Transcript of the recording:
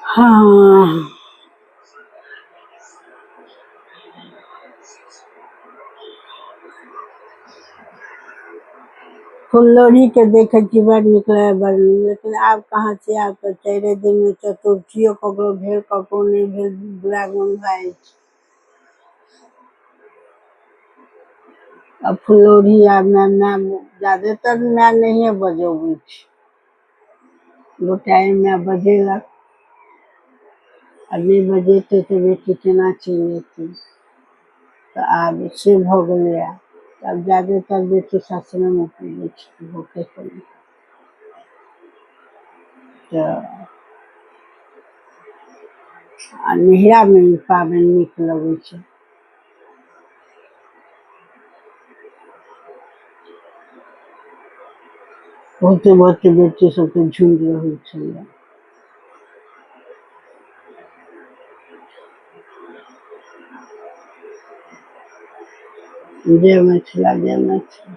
हाँ, फुललोढ़ी के देखे की बड़ निक लगे बड़ नीक, लेकिन आब कहाँ छै, आब तो 4 दिन में चतुर्थियो ककरो भेल ककरो नहीं भेल, दुरागमन भए जाइ छै। अब फुललोढ़ी आब माय ज्यादातर माय नहिये बजबै छै, गोटाए माय बजेलक, आ नहीं बजेतै तो बेटी केना चलि जेतै, तो आब से भऽ गेलै। अब ज्यादातर बेटी सासुरे में पूजै छै भोखे पर। तो आ नैहरा में ई पाबनि नीक लगै छै। बहुते बहुते बेटी सबके झुंड रहै छलै। जय मिथिला जय मिथिला।